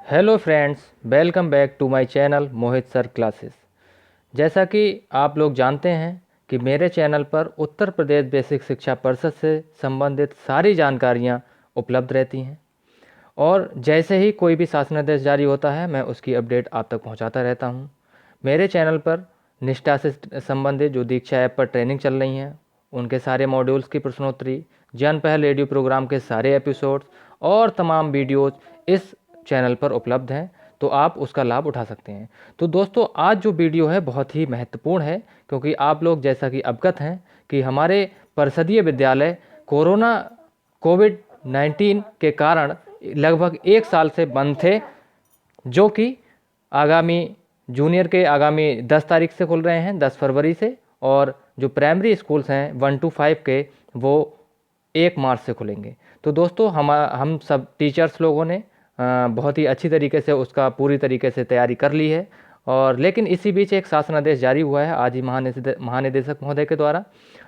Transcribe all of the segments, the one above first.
Hello friends, welcome back to my channel Mohit sir classes. जैसा कि आप लोग जानते हैं कि मेरे चैनल पर उत्तर प्रदेश बेसिक शिक्षा परिषद से संबंधित सारी जानकारियां उपलब्ध रहती हैं और जैसे ही कोई भी शासनादेश जारी होता है मैं उसकी अपडेट आप तक पहुंचाता रहता हूं। मेरे चैनल पर निष्ठा से संबंधित जो दीक्षा ऐप पर ट्रेनिंग चल रही हैं उनके सारे मॉड्यूल्स की प्रश्नोत्तरी, जन पहल रेडियो प्रोग्राम के सारे एपिसोड्स और तमाम वीडियोज़ इस चैनल पर उपलब्ध हैं, तो आप उसका लाभ उठा सकते हैं। तो दोस्तों, आज जो वीडियो है बहुत ही महत्वपूर्ण है, क्योंकि आप लोग जैसा कि अवगत हैं कि हमारे परिषदीय विद्यालय कोविड-19 के कारण लगभग 1 साल से बंद थे, जो कि आगामी जूनियर के आगामी 10 तारीख से खुल रहे हैं, 10 फरवरी से, और जो प्राइमरी स्कूल्स हैं 1 to 5 के, वो 1 मार्च से खुलेंगे। तो दोस्तों, हम सब टीचर्स लोगों ने बहुत ही अच्छी तरीके से उसका पूरी तरीके से तैयारी कर ली है। और लेकिन इसी बीच एक शासनादेश जारी हुआ है आज ही महानिदेशक महोदय के द्वारा,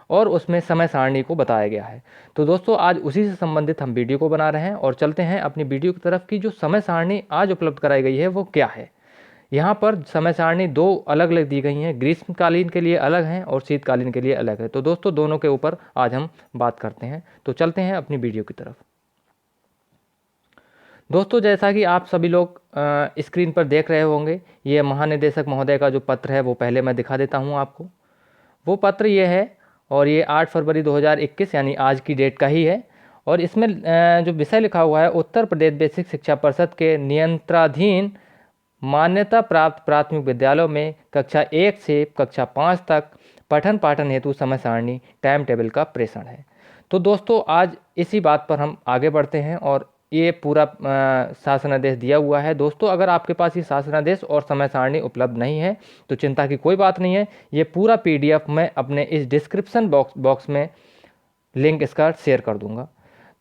और उसमें समय सारणी को बताया गया है। तो दोस्तों, आज उसी से संबंधित हम वीडियो को बना रहे हैं और चलते हैं अपनी वीडियो की तरफ की जो समय सारणी आज उपलब्ध कराई गई है वो क्या है। यहाँ पर समय सारणी 2 अलग अलग दी गई हैं, ग्रीष्मकालीन के लिए अलग हैं और शीतकालीन के लिए अलग है। तो दोस्तों, दोनों के ऊपर आज हम बात करते हैं। तो चलते हैं अपनी वीडियो की तरफ। दोस्तों, जैसा कि आप सभी लोग स्क्रीन पर देख रहे होंगे, ये महानिदेशक महोदय का जो पत्र है वो पहले मैं दिखा देता हूँ आपको। वो पत्र ये है और ये 8 फरवरी 2021 यानी आज की डेट का ही है। और इसमें जो विषय लिखा हुआ है, उत्तर प्रदेश बेसिक शिक्षा परिषद के नियंत्रणाधीन मान्यता प्राप्त प्राथमिक विद्यालयों में कक्षा 1 से कक्षा 5 तक पठन पाठन हेतु समय सारणी टाइम टेबल का प्रेषण है। तो दोस्तों, आज इसी बात पर हम आगे बढ़ते हैं और ये पूरा शासनादेश दिया हुआ है। दोस्तों, अगर आपके पास ये शासनादेश और समय सारणी उपलब्ध नहीं है तो चिंता की कोई बात नहीं है। ये पूरा PDF मैं अपने इस डिस्क्रिप्शन बॉक्स में लिंक इसका शेयर कर दूंगा।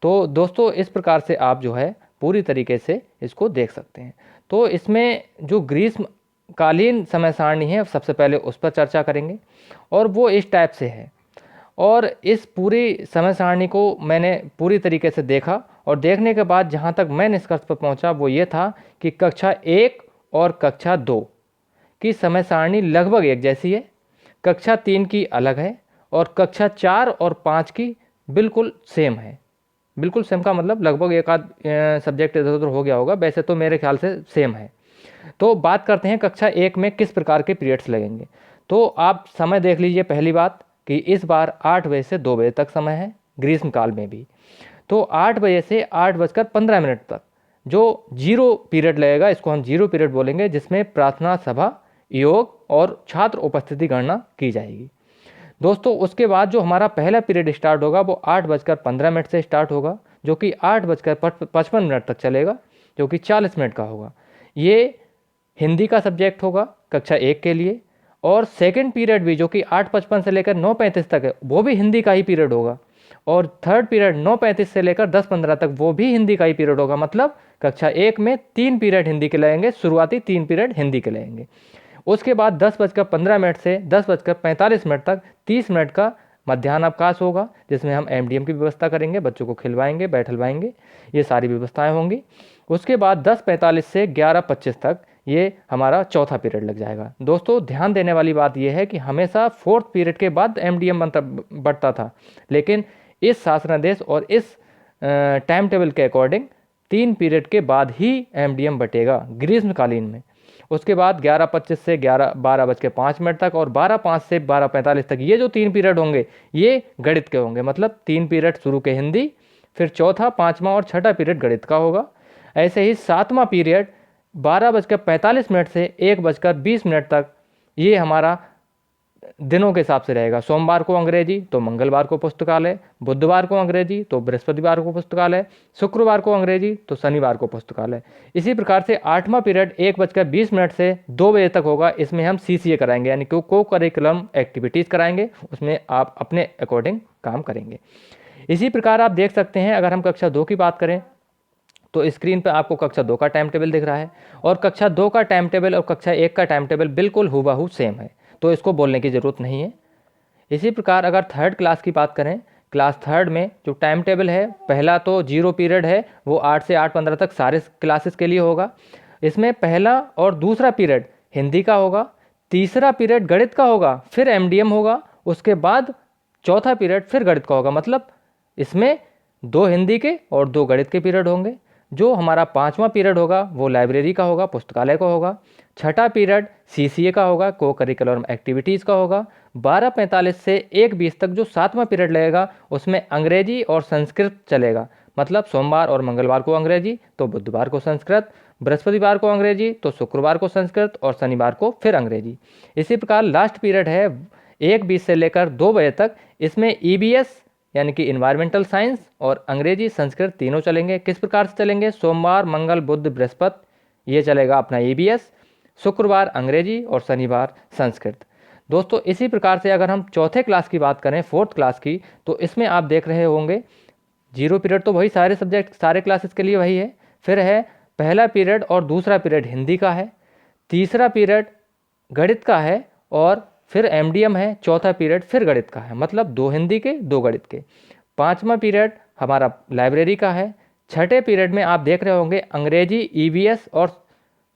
तो दोस्तों, इस प्रकार से आप जो है पूरी तरीके से इसको देख सकते हैं। तो इसमें जो ग्रीष्मकालीन समय सारणी है सबसे पहले उस पर चर्चा करेंगे, और वो इस टाइप से है। और इस पूरी समय सारणी को मैंने पूरी तरीके से देखा और देखने के बाद जहाँ तक मैं निष्कर्ष पर पहुँचा वो ये था कि कक्षा 1 और कक्षा 2 की समय सारणी लगभग एक जैसी है, कक्षा 3 की अलग है और कक्षा 4 और 5 की बिल्कुल सेम है। बिल्कुल सेम का मतलब लगभग एक आध सब्जेक्ट इधर उधर हो गया होगा, वैसे तो मेरे ख्याल से सेम है। तो बात करते हैं कक्षा 1 में किस प्रकार के पीरियड्स लगेंगे। तो आप समय देख लीजिए। पहली बात कि इस बार 8 बजे से 2 बजे तक समय है, ग्रीष्मकाल में भी। तो 8 बजे से 8:15 तक जो जीरो पीरियड लगेगा, इसको हम जीरो पीरियड बोलेंगे, जिसमें प्रार्थना सभा, योग और छात्र उपस्थिति गणना की जाएगी। दोस्तों, उसके बाद जो हमारा पहला पीरियड स्टार्ट होगा वो 8:15 से स्टार्ट होगा, जो कि 8:55 तक चलेगा, जो कि 40 मिनट का होगा। ये हिंदी का सब्जेक्ट होगा कक्षा 1 के लिए। और सेकंड पीरियड भी जो कि 8:55 से लेकर 9:35 तक है, वो भी हिंदी का ही पीरियड होगा। और थर्ड पीरियड 9:35 से लेकर 10:15 तक वो भी हिंदी का ही पीरियड होगा। मतलब कक्षा 1 में 3 पीरियड हिंदी के लगेंगे, शुरुआती 3 पीरियड हिंदी के लगेंगे। उसके बाद 10:15 से 10:45 तक 30 मिनट का मध्याह्नावकाश होगा, जिसमें हम MDM की व्यवस्था करेंगे, बच्चों को खिलवाएंगे, बैठलवाएंगे, ये सारी व्यवस्थाएं होंगी। उसके बाद 10:45 से 11:25 तक ये हमारा चौथा पीरियड लग जाएगा। दोस्तों, ध्यान देने वाली बात यह है कि हमेशा 4th पीरियड के बाद MDM बढ़ता था, लेकिन इस शासनादेश और इस टाइम टेबल के अकॉर्डिंग 3 पीरियड के बाद ही MDM बटेगा ग्रीष्मकालीन में। उसके बाद 11:25 से 12:05 तक और 12:05 से 12:45 तक ये जो 3 पीरियड होंगे ये गणित के होंगे। मतलब 3 पीरियड शुरू के हिंदी, फिर चौथा, पाँचवा और छठा पीरियड गणित का होगा। ऐसे ही 7वां पीरियड 12:45 से 1:20 तक ये हमारा दिनों के हिसाब से रहेगा। सोमवार को अंग्रेजी तो मंगलवार को पुस्तकालय, बुधवार को अंग्रेजी तो बृहस्पतिवार को पुस्तकालय, शुक्रवार को अंग्रेजी तो शनिवार को पुस्तकालय। इसी प्रकार से 8वां पीरियड 1:20 से 2 बजे तक होगा। इसमें हम CCA कराएंगे, यानी को करिकुलम एक्टिविटीज़ कराएंगे, उसमें आप अपने अकॉर्डिंग काम करेंगे। इसी प्रकार आप देख सकते हैं, अगर हम कक्षा 2 की बात करें तो स्क्रीन पर आपको कक्षा 2 का टाइम टेबल दिख रहा है, और कक्षा 2 का टाइम टेबल और कक्षा 1 का टाइम टेबल बिल्कुल हूबहू सेम है, तो इसको बोलने की ज़रूरत नहीं है। इसी प्रकार अगर थर्ड क्लास की बात करें, क्लास थर्ड में जो टाइम टेबल है, पहला तो जीरो पीरियड है, वो 8 से 8:15 तक सारे क्लासेस के लिए होगा। इसमें पहला और दूसरा पीरियड हिंदी का होगा, तीसरा पीरियड गणित का होगा, फिर एमडीएम होगा, उसके बाद चौथा पीरियड फिर गणित का होगा। मतलब इसमें 2 हिंदी के और 2 गणित के पीरियड होंगे। जो हमारा 5वां पीरियड होगा वो लाइब्रेरी का होगा, पुस्तकालय का होगा। छठा पीरियड सीसीए का होगा, को करिकुलर एक्टिविटीज़ का होगा। 12:45 से 1:20 तक जो 7वां पीरियड लगेगा उसमें अंग्रेजी और संस्कृत चलेगा। मतलब सोमवार और मंगलवार को अंग्रेजी तो बुधवार को संस्कृत, बृहस्पतिवार को अंग्रेजी तो शुक्रवार को संस्कृत और शनिवार को फिर अंग्रेजी। इसी प्रकार लास्ट पीरियड है 1:20 से लेकर 2 बजे तक, इसमें ईबीएस यानी कि इन्वायरमेंटल साइंस और अंग्रेजी संस्कृत तीनों चलेंगे। किस प्रकार से चलेंगे? सोमवार मंगल बुध बृहस्पति ये चलेगा अपना ईबीएस, शुक्रवार अंग्रेजी और शनिवार संस्कृत। दोस्तों इसी प्रकार से अगर हम चौथे क्लास की बात करें, 4th क्लास की, तो इसमें आप देख रहे होंगे 0 पीरियड तो वही सारे सब्जेक्ट सारे क्लासेस के लिए वही है। फिर है पहला पीरियड और दूसरा पीरियड हिंदी का है, तीसरा पीरियड गणित का है और फिर एमडीएम है, चौथा पीरियड फिर गणित का है। मतलब 2 हिंदी के 2 गणित के। 5वां पीरियड हमारा लाइब्रेरी का है। छठे पीरियड में आप देख रहे होंगे अंग्रेजी ईवीएस और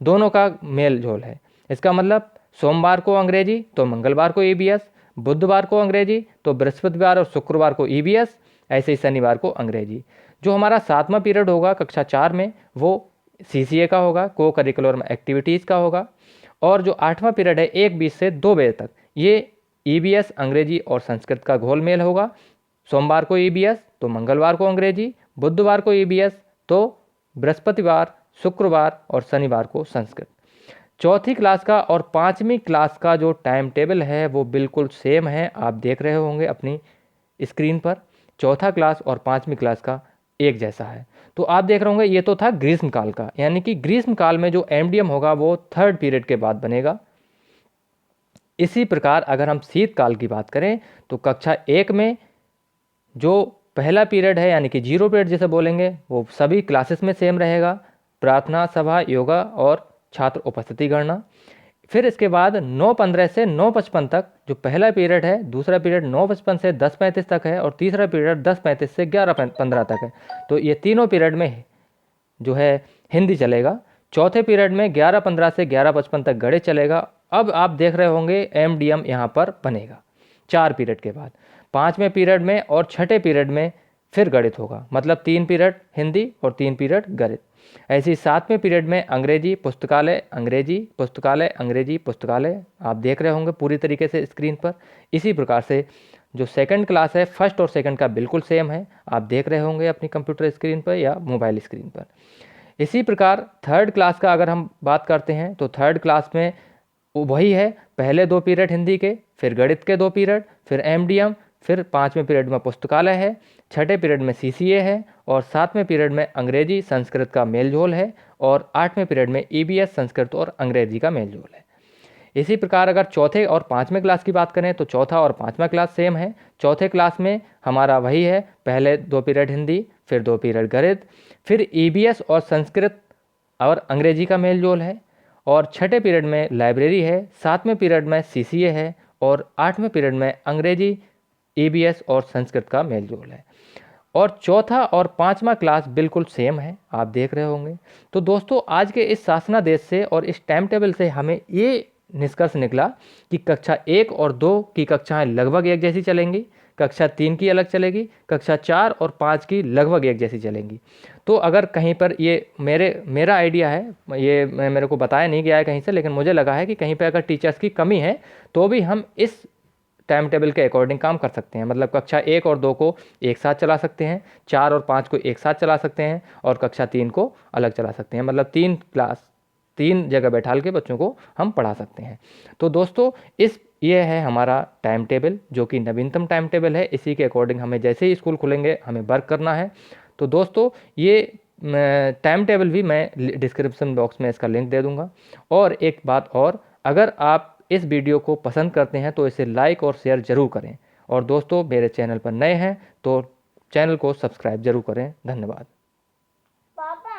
दोनों का मेल जोल है। इसका मतलब सोमवार को अंग्रेजी तो मंगलवार को ईवीएस, बुधवार को अंग्रेजी तो बृहस्पतिवार और शुक्रवार को ईवीएस, ऐसे ही शनिवार को अंग्रेजी। जो हमारा 7वां पीरियड होगा कक्षा 4 में वो सीसीए का होगा, को करिकुलर एक्टिविटीज़ का होगा। और जो 8वां पीरियड है 1:20 से 2 बजे तक ये ईबीएस अंग्रेजी और संस्कृत का घोल मेल होगा। सोमवार को ईबीएस तो मंगलवार को अंग्रेजी, बुधवार को ईबीएस तो बृहस्पतिवार, शुक्रवार और शनिवार को संस्कृत। चौथी क्लास का और 5वीं क्लास का जो टाइम टेबल है वो बिल्कुल सेम है, आप देख रहे होंगे अपनी स्क्रीन पर। चौथा क्लास और 5वीं क्लास का एक जैसा है। तो आप देख रहे होंगे ये तो था ग्रीष्मकाल का, यानी कि ग्रीष्मकाल में जो एमडीएम होगा वो 3rd पीरियड के बाद बनेगा। इसी प्रकार अगर हम शीतकाल की बात करें तो कक्षा 1 में जो पहला पीरियड है यानी कि 0 पीरियड जिसे बोलेंगे वो सभी क्लासेस में सेम रहेगा, प्रार्थना सभा, योगा और छात्र उपस्थिति गणना। फिर इसके बाद 9:15 से 9:55 तक जो पहला पीरियड है, दूसरा पीरियड 9:55 से 10:35 तक है और तीसरा पीरियड 10:35 से 11:15 तक है। तो ये तीनों पीरियड में जो है हिंदी चलेगा। चौथे पीरियड में 11:15 से 11:55 तक गणित चलेगा। अब आप देख रहे होंगे एमडीएम यहाँ पर बनेगा 4 पीरियड के बाद। 5वें पीरियड में और छठे पीरियड में फिर गणित होगा, मतलब 3 पीरियड हिंदी और 3 पीरियड गणित। ऐसे ही 7वें पीरियड में अंग्रेजी पुस्तकालय, अंग्रेजी पुस्तकालय, अंग्रेजी पुस्तकालय, आप देख रहे होंगे पूरी तरीके से स्क्रीन पर। इसी प्रकार से जो 2nd क्लास है 1st और 2nd का बिल्कुल सेम है, आप देख रहे होंगे अपनी कंप्यूटर स्क्रीन पर या मोबाइल स्क्रीन पर। इसी प्रकार 3rd क्लास का अगर हम बात करते हैं तो 3rd क्लास में वही है, पहले 2 पीरियड हिंदी के, फिर गणित के 2 पीरियड, फिर एमडीएम, फिर 5वें पीरियड में पुस्तकालय है, छठे पीरियड में सीसीए है और 7वें पीरियड में अंग्रेजी संस्कृत का मेलजोल है और 8वें पीरियड में ईबीएस संस्कृत और अंग्रेजी का मेलजोल है। इसी प्रकार अगर चौथे और 5वें क्लास की बात करें तो चौथा और 5वां क्लास सेम है। चौथे क्लास में हमारा वही है, पहले 2 पीरियड हिंदी, फिर 2 पीरियड गणित, फिर ईबीएस और संस्कृत और अंग्रेजी का मेलजोल है और छठे पीरियड में लाइब्रेरी है, 7वें पीरियड में सीसीए है और 8वें पीरियड में अंग्रेजी, ईबीएस और संस्कृत का मेलजोल है। और चौथा और 5वां क्लास बिल्कुल सेम है, आप देख रहे होंगे। तो दोस्तों आज के इस शासनादेश से और इस टाइम टेबल से हमें ये निष्कर्ष निकला कि कक्षा 1 और 2 की कक्षाएं लगभग एक जैसी चलेंगी, कक्षा 3 की अलग चलेगी, कक्षा 4 और 5 की लगभग एक जैसी चलेंगी। तो अगर कहीं पर ये मेरा आइडिया है, ये मेरे को बताया नहीं गया है कहीं से, लेकिन मुझे लगा है कि कहीं पर अगर टीचर्स की कमी है तो भी हम इस टाइम टेबल के अकॉर्डिंग काम कर सकते हैं। मतलब कक्षा 1 और 2 को एक साथ चला सकते हैं, 4 और 5 को एक साथ चला सकते हैं और कक्षा 3 को अलग चला सकते हैं। मतलब 3 क्लास 3 जगह बैठाल के बच्चों को हम पढ़ा सकते हैं। तो दोस्तों ये है हमारा टाइम टेबल जो कि नवीनतम टाइम टेबल है। इसी के अकॉर्डिंग हमें जैसे ही स्कूल खुलेंगे हमें वर्क करना है। तो दोस्तों ये टाइम टेबल भी मैं डिस्क्रिप्शन बॉक्स में इसका लिंक दे दूँगा। और एक बात और, अगर आप इस वीडियो को पसंद करते हैं तो इसे लाइक और शेयर ज़रूर करें। और दोस्तों मेरे चैनल पर नए हैं तो चैनल को सब्सक्राइब ज़रूर करें। धन्यवाद।